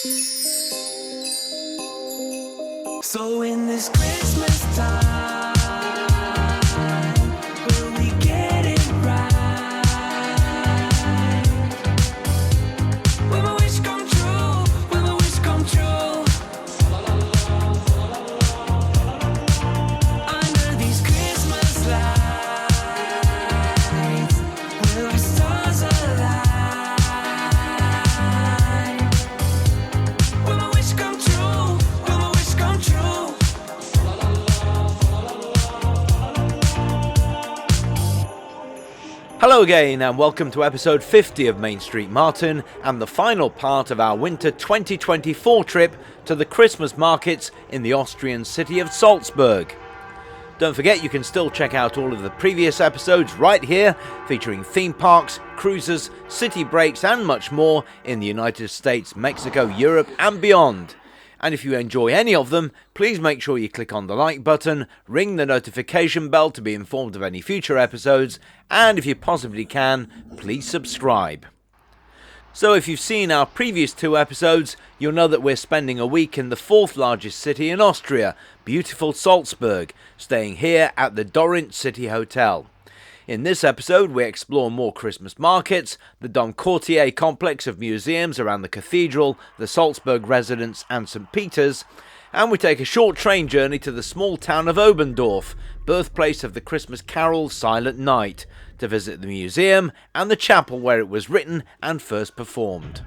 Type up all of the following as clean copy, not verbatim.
So in this Christmas time, will we get it right? Will my wish come true? Will my wish come true? Under these Christmas lights, will our stars align? Will my wish come true? Will my wish come true? Hello again and welcome to episode 50 of Main Street Martin and the final part of our winter 2024 trip to the Christmas markets in the Austrian city of Salzburg. Don't forget you can still check out all of the previous episodes right here, featuring theme parks, cruises, city breaks and much more in the United States, Mexico, Europe and beyond. And if you enjoy any of them, please make sure you click on the like button, ring the notification bell to be informed of any future episodes, and if you possibly can, please subscribe. So if you've seen our previous two episodes, you'll know that we're spending a week in the fourth largest city in Austria, beautiful Salzburg, staying here at the Dorint City Hotel. In this episode, we explore more Christmas markets, the Domquartier complex of museums around the cathedral, the Salzburg residence and St. Peter's, and we take a short train journey to the small town of Oberndorf, birthplace of the Christmas carol Silent Night, to visit the museum and the chapel where it was written and first performed.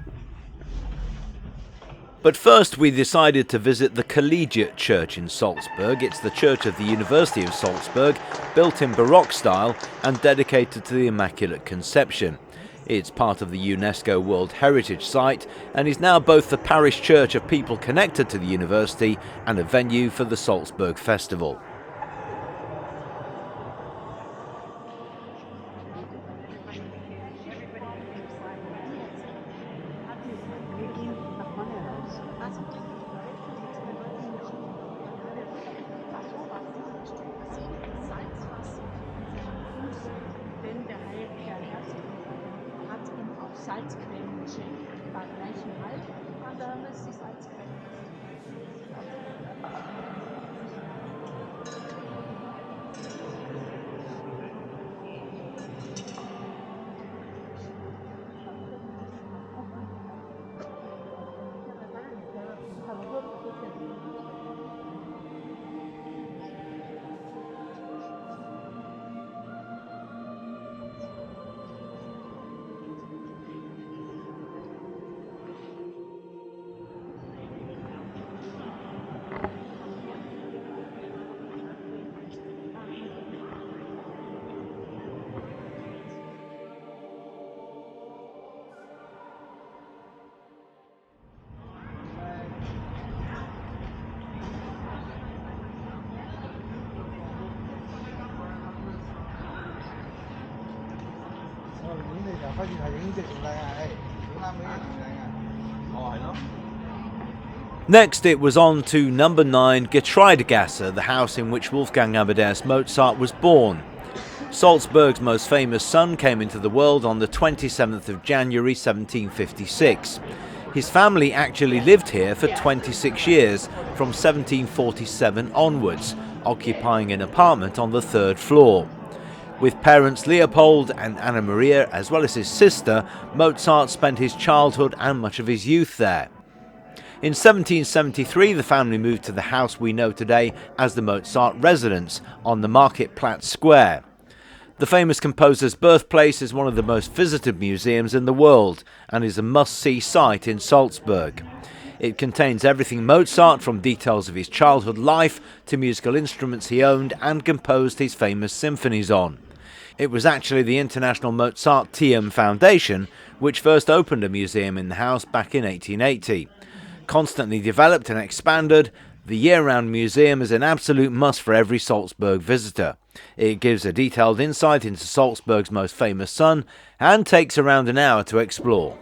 But first we decided to visit the Collegiate Church in Salzburg. It's the church of the University of Salzburg, built in Baroque style and dedicated to the Immaculate Conception. It's part of the UNESCO World Heritage Site and is now both the parish church of people connected to the university and a venue for the Salzburg Festival. Salzquellen geschenkt. War gleich ein Halt und da haben wir die Salzquellen. Next it was on to number 9 Getreidegasse, the house in which Wolfgang Amadeus Mozart was born. Salzburg's most famous son came into the world on the 27th of January 1756. His family actually lived here for 26 years, from 1747 onwards, occupying an apartment on the 3rd floor. With parents Leopold and Anna Maria, as well as his sister, Mozart spent his childhood and much of his youth there. In 1773, the family moved to the house we know today as the Mozart residence on the Marktplatz Square. The famous composer's birthplace is one of the most visited museums in the world and is a must-see site in Salzburg. It contains everything Mozart, from details of his childhood life to musical instruments he owned and composed his famous symphonies on. It was actually the International Mozarteum Foundation which first opened a museum in the house back in 1880. Constantly developed and expanded, the year-round museum is an absolute must for every Salzburg visitor. It gives a detailed insight into Salzburg's most famous son and takes around an hour to explore.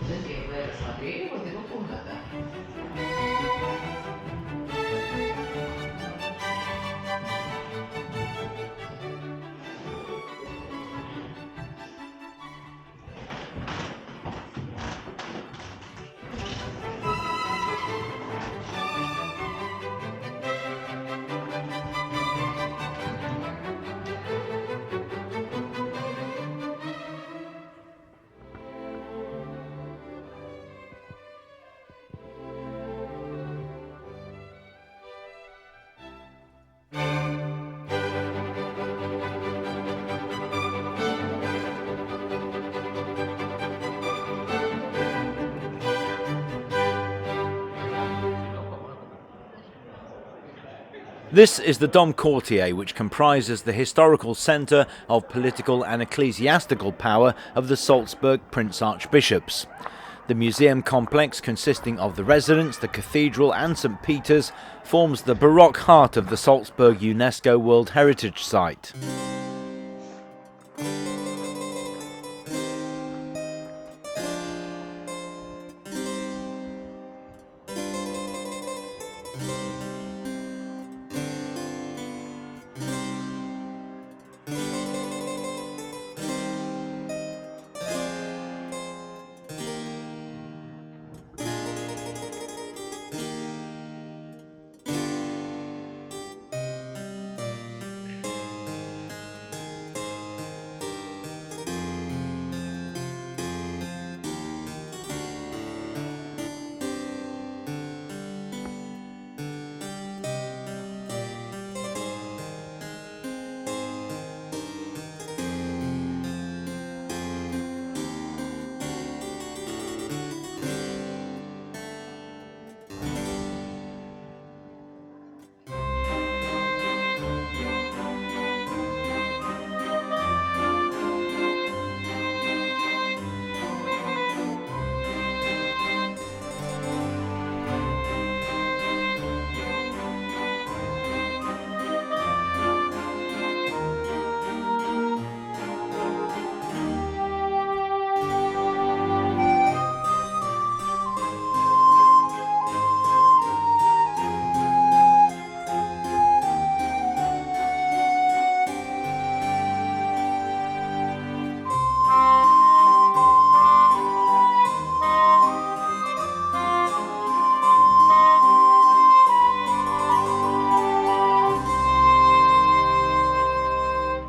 Если вы рассмотрели вот эту комнату. This is the Dom Courtier, which comprises the historical centre of political and ecclesiastical power of the Salzburg Prince Archbishops. The museum complex, consisting of the residence, the cathedral and St. Peter's, forms the Baroque heart of the Salzburg UNESCO World Heritage Site.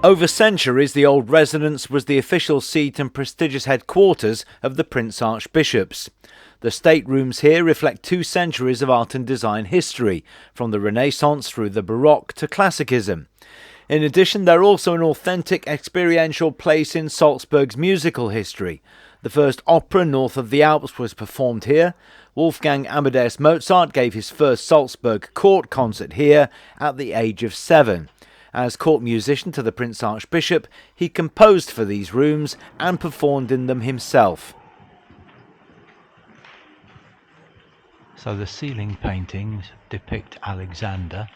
Over centuries, the old residence was the official seat and prestigious headquarters of the Prince Archbishops. The staterooms here reflect 2 centuries of art and design history, from the Renaissance through the Baroque to Classicism. In addition, they're also an authentic experiential place in Salzburg's musical history. The first opera north of the Alps was performed here. Wolfgang Amadeus Mozart gave his first Salzburg court concert here at the age of 7. As court musician to the Prince Archbishop, he composed for these rooms and performed in them himself. So the ceiling paintings depict Alexander,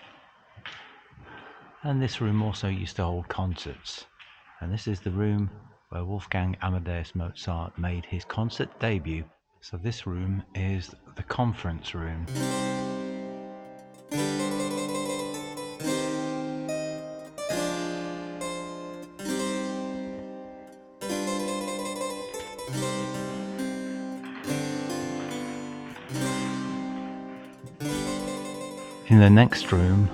and this room also used to hold concerts. And this is the room where Wolfgang Amadeus Mozart made his concert debut. So this room is the conference room. In the next room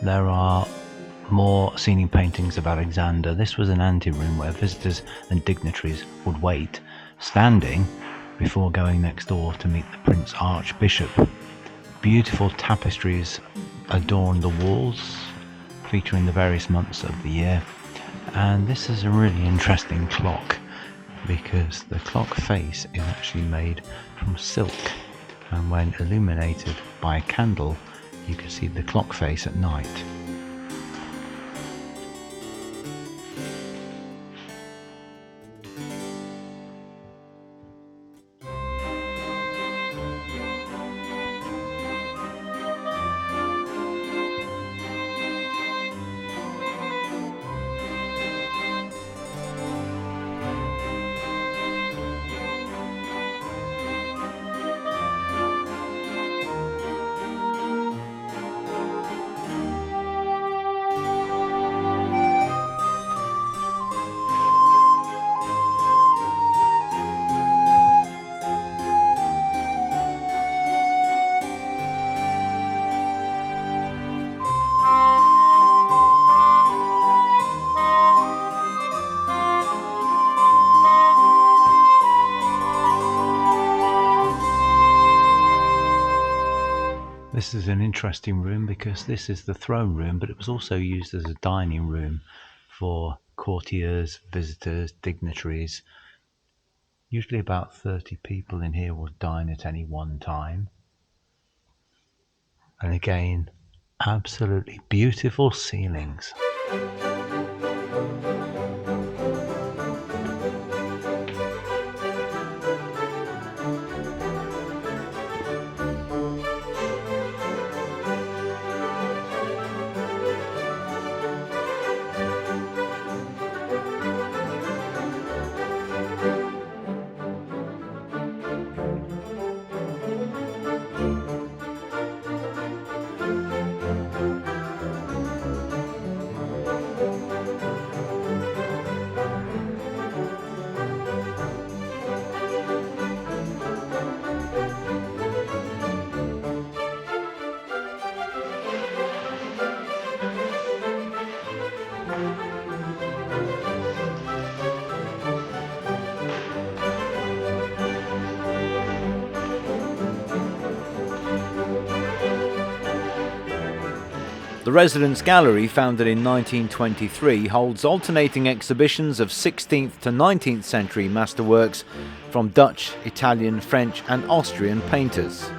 there are more ceiling paintings of Alexander. This was an anteroom where visitors and dignitaries would wait, standing, before going next door to meet the Prince Archbishop. Beautiful tapestries adorn the walls, featuring the various months of the year. And this is a really interesting clock, because the clock face is actually made from silk, and when illuminated by a candle, you can see the clock face at night. This is an interesting room because this is the throne room, but it was also used as a dining room for courtiers, visitors, dignitaries. Usually about 30 people in here would dine at any one time. And again, Absolutely beautiful ceilings. The Residence Gallery, founded in 1923, holds alternating exhibitions of 16th to 19th century masterworks from Dutch, Italian, French and Austrian painters.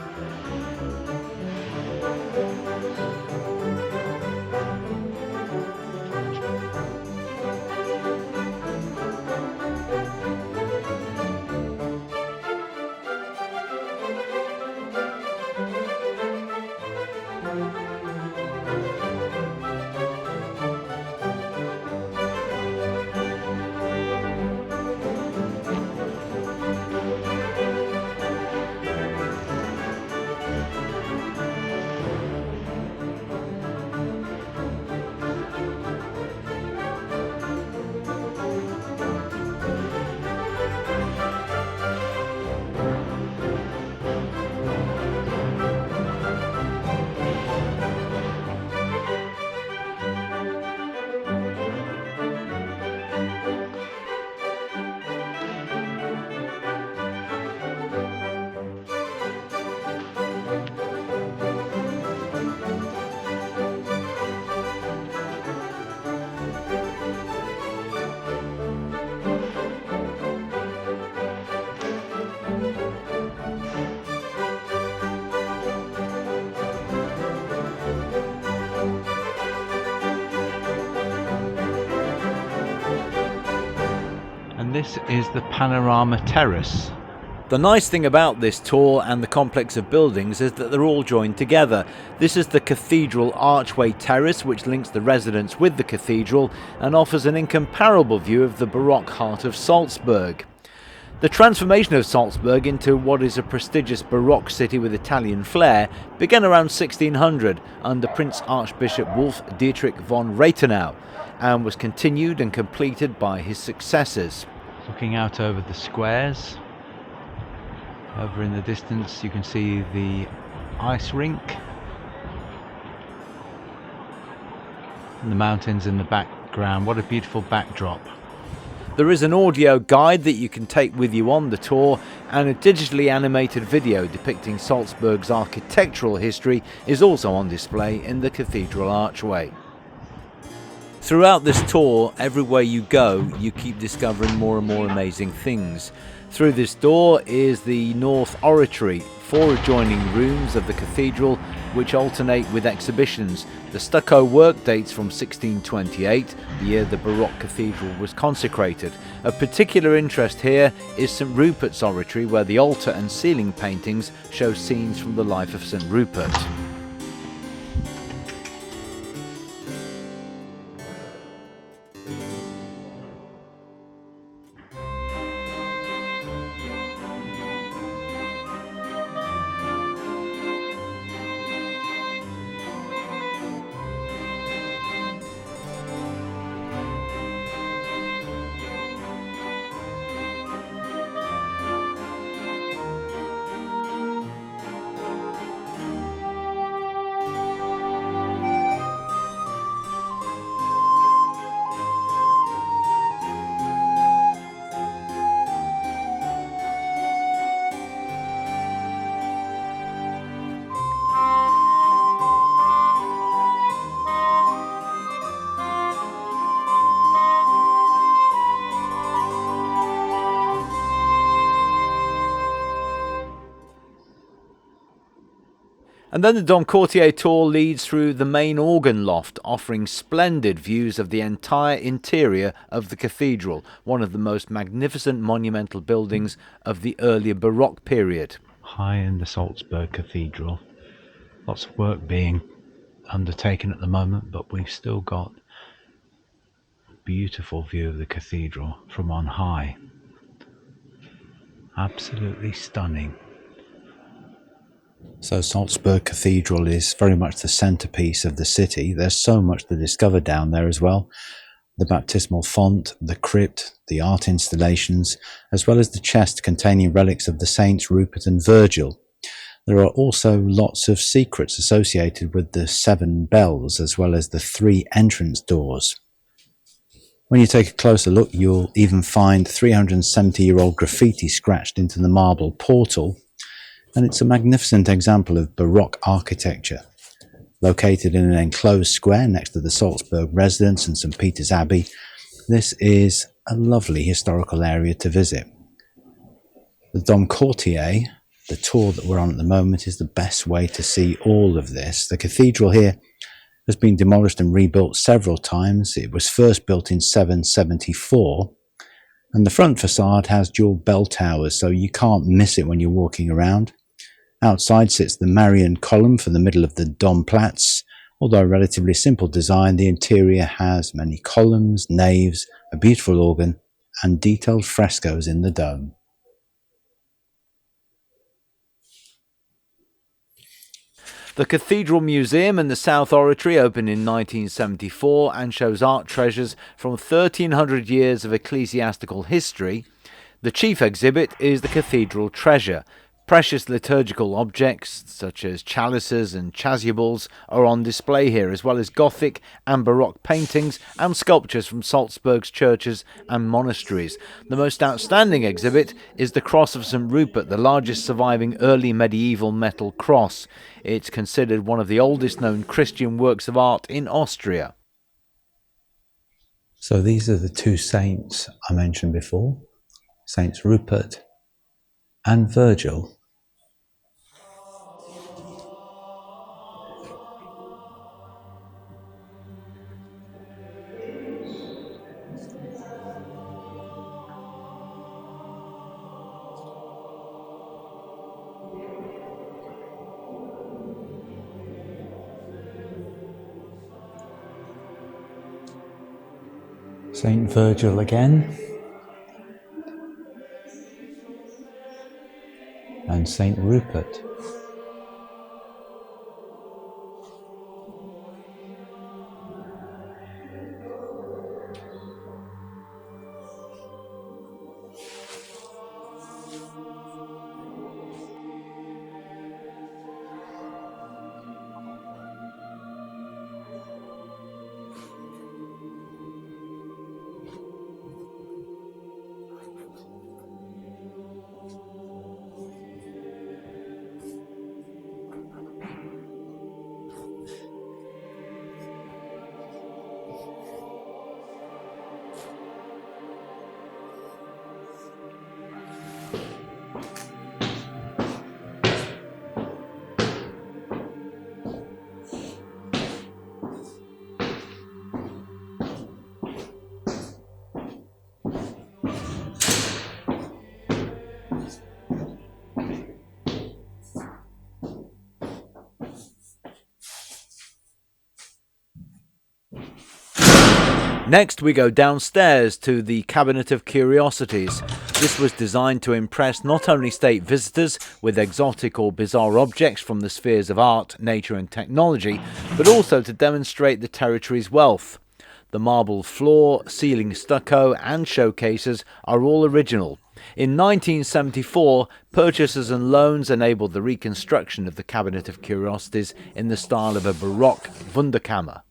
And this is the Panorama Terrace. The nice thing about this tour and the complex of buildings is that they're all joined together. This is the Cathedral Archway Terrace, which links the residence with the cathedral and offers an incomparable view of the Baroque heart of Salzburg. The transformation of Salzburg into what is a prestigious Baroque city with Italian flair began around 1600 under Prince Archbishop Wolf Dietrich von Rathenau and was continued and completed by his successors. Looking out over the squares, over in the distance you can see the ice rink and the mountains in the background. What a beautiful backdrop. There is an audio guide that you can take with you on the tour, and a digitally animated video depicting Salzburg's architectural history is also on display in the cathedral archway. Throughout this tour, everywhere you go, you keep discovering more and more amazing things. Through this door is the North Oratory, 4 adjoining rooms of the cathedral which alternate with exhibitions. The stucco work dates from 1628, the year the Baroque cathedral was consecrated. Of particular interest here is St Rupert's Oratory, where the altar and ceiling paintings show scenes from the life of St Rupert. And then the Dom Courtier tour leads through the main organ loft, offering splendid views of the entire interior of the cathedral, one of the most magnificent monumental buildings of the earlier Baroque period. High in the Salzburg Cathedral. Lots of work being undertaken at the moment, but we've still got a beautiful view of the cathedral from on high. Absolutely stunning. So Salzburg Cathedral is very much the centrepiece of the city. There's so much to discover down there as well. The baptismal font, the crypt, the art installations, as well as the chest containing relics of the saints Rupert and Virgil. There are also lots of secrets associated with the 7 bells, as well as the 3 entrance doors. When you take a closer look, you'll even find 370-year-old graffiti scratched into the marble portal, and it's a magnificent example of Baroque architecture. Located in an enclosed square next to the Salzburg residence and St. Peter's Abbey, this is a lovely historical area to visit. The Dom Courtier, the tour that we're on at the moment, is the best way to see all of this. The cathedral here has been demolished and rebuilt several times. It was first built in 774, and the front facade has dual bell towers, so you can't miss it when you're walking around. Outside sits the Marian column for the middle of the Domplatz. Although a relatively simple design, the interior has many columns, naves, a beautiful organ, and detailed frescoes in the dome. The Cathedral Museum in the South Oratory opened in 1974 and shows art treasures from 1,300 years of ecclesiastical history. The chief exhibit is the Cathedral Treasure. Precious liturgical objects such as chalices and chasubles are on display here, as well as Gothic and Baroque paintings and sculptures from Salzburg's churches and monasteries. The most outstanding exhibit is the Cross of St. Rupert, the largest surviving early medieval metal cross. It's considered one of the oldest known Christian works of art in Austria. So these are the 2 saints I mentioned before, Saints Rupert and Virgil. Saint Virgil again, and Saint Rupert. Next we go downstairs to the Cabinet of Curiosities. This was designed to impress not only state visitors with exotic or bizarre objects from the spheres of art, nature and technology, but also to demonstrate the territory's wealth. The marble floor, ceiling stucco and showcases are all original. In 1974, purchases and loans enabled the reconstruction of the Cabinet of Curiosities in the style of a Baroque Wunderkammer.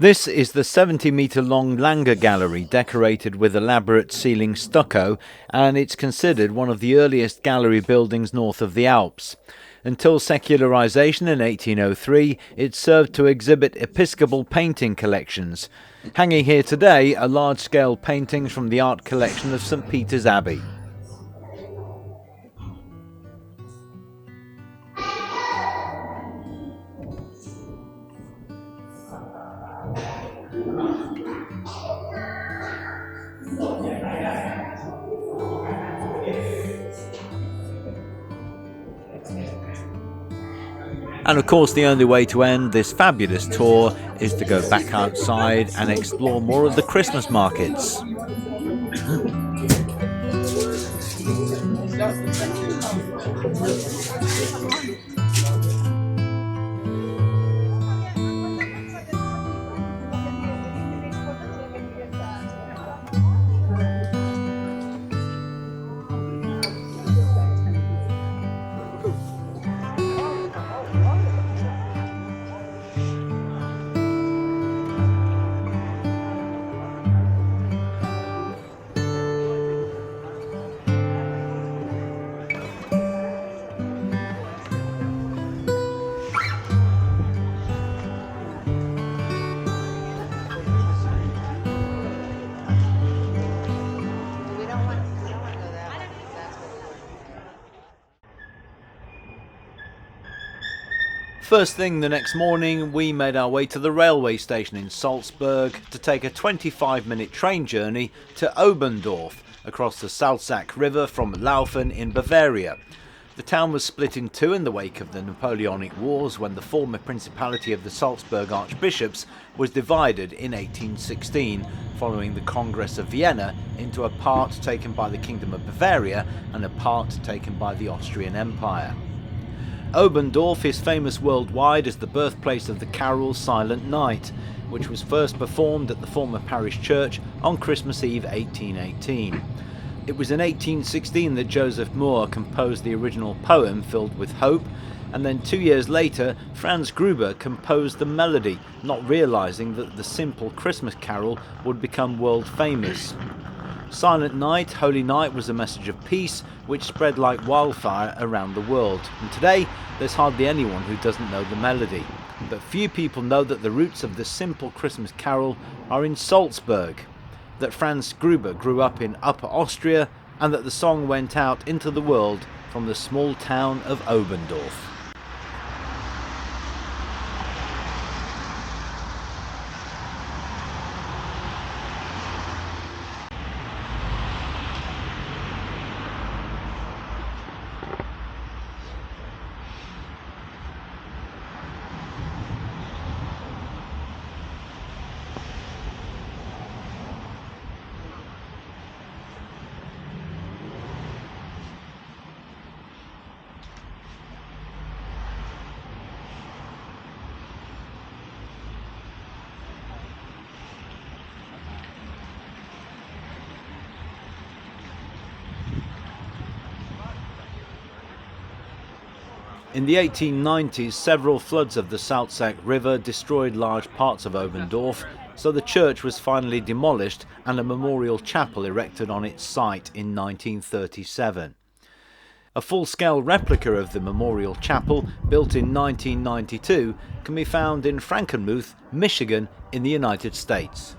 This is the 70-metre-long Langer Gallery, decorated with elaborate ceiling stucco, and it's considered one of the earliest gallery buildings north of the Alps. Until secularisation in 1803, it served to exhibit episcopal painting collections. Hanging here today are large-scale paintings from the art collection of St Peter's Abbey. And of course, the only way to end this fabulous tour is to go back outside and explore more of the Christmas markets. First thing the next morning, we made our way to the railway station in Salzburg to take a 25-minute train journey to Oberndorf across the Salzach River from Laufen in Bavaria. The town was split in two in the wake of the Napoleonic Wars, when the former principality of the Salzburg archbishops was divided in 1816 following the Congress of Vienna into a part taken by the Kingdom of Bavaria and a part taken by the Austrian Empire. Oberndorf is famous worldwide as the birthplace of the carol Silent Night, which was first performed at the former parish church on Christmas Eve 1818. It was in 1816 that Joseph Moore composed the original poem Filled with Hope, and then 2 years later Franz Gruber composed the melody, not realising that the simple Christmas carol would become world famous. Silent Night, Holy Night was a message of peace which spread like wildfire around the world, and today there's hardly anyone who doesn't know the melody. But few people know that the roots of this simple Christmas carol are in Salzburg, that Franz Gruber grew up in Upper Austria, and that the song went out into the world from the small town of Oberndorf. In the 1890s, several floods of the Salzach River destroyed large parts of Oberndorf, so the church was finally demolished and a memorial chapel erected on its site in 1937. A full-scale replica of the memorial chapel, built in 1992, can be found in Frankenmuth, Michigan, in the United States.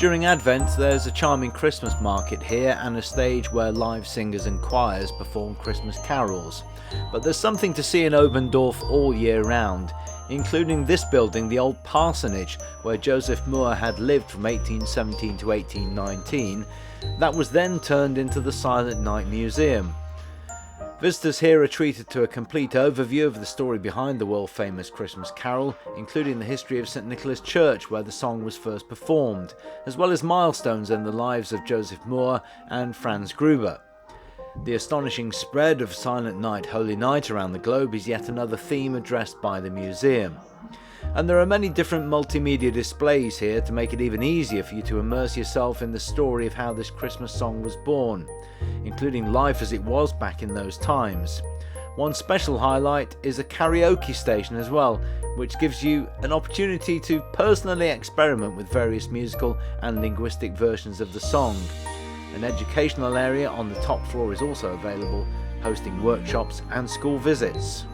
During Advent there's a charming Christmas market here and a stage where live singers and choirs perform Christmas carols. But there's something to see in Oberndorf all year round, including this building, the old parsonage, where Joseph Moore had lived from 1817 to 1819, that was then turned into the Silent Night Museum. Visitors here are treated to a complete overview of the story behind the world-famous Christmas carol, including the history of St Nicholas Church where the song was first performed, as well as milestones in the lives of Joseph Moore and Franz Gruber. The astonishing spread of Silent Night, Holy Night around the globe is yet another theme addressed by the museum. And there are many different multimedia displays here to make it even easier for you to immerse yourself in the story of how this Christmas song was born, including life as it was back in those times. One special highlight is a karaoke station as well, which gives you an opportunity to personally experiment with various musical and linguistic versions of the song. An educational area on the top floor is also available, hosting workshops and school visits.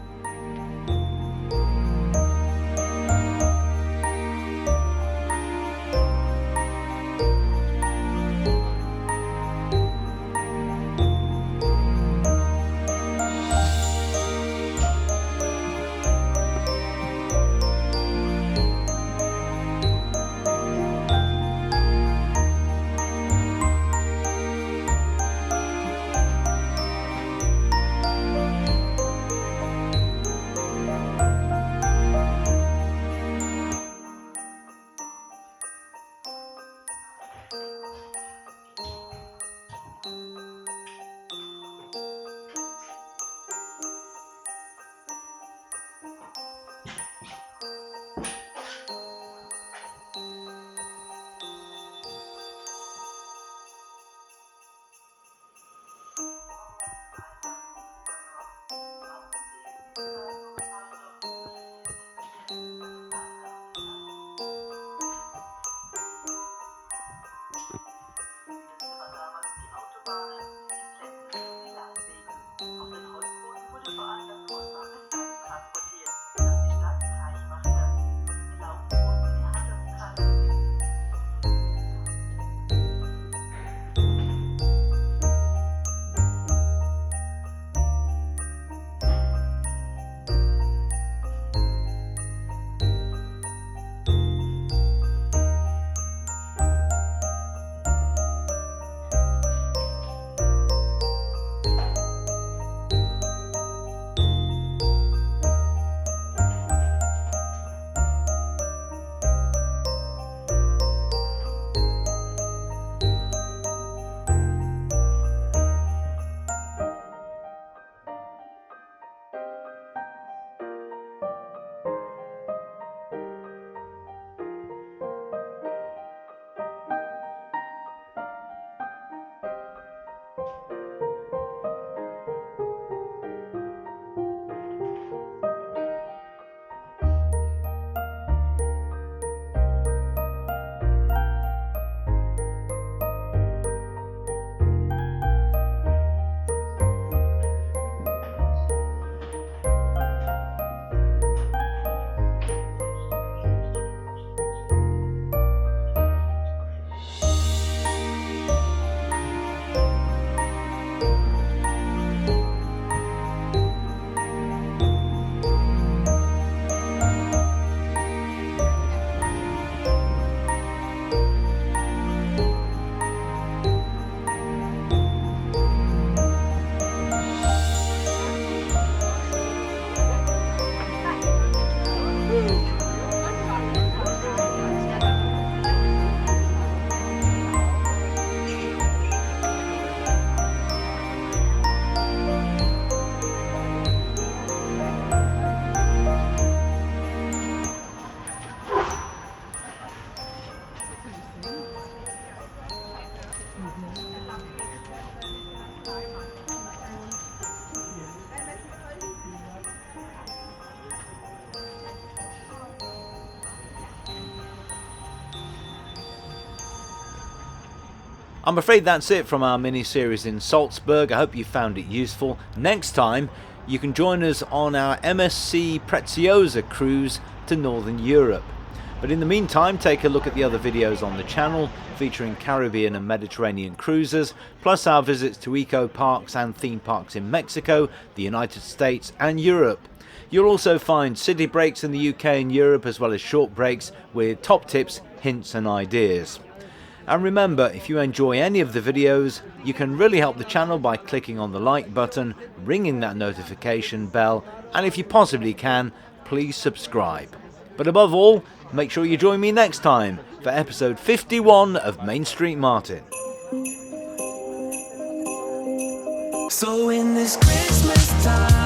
I'm afraid that's it from our mini-series in Salzburg. I hope you found it useful. Next time, you can join us on our MSC Preziosa cruise to Northern Europe. But in the meantime, take a look at the other videos on the channel featuring Caribbean and Mediterranean cruises, plus our visits to eco parks and theme parks in Mexico, the United States and Europe. You'll also find city breaks in the UK and Europe, as well as short breaks with top tips, hints and ideas. And remember, if you enjoy any of the videos, you can really help the channel by clicking on the like button, ringing that notification bell, and if you possibly can, please subscribe. But above all, make sure you join me next time for episode 51 of Main Street Martin. So in this Christmas time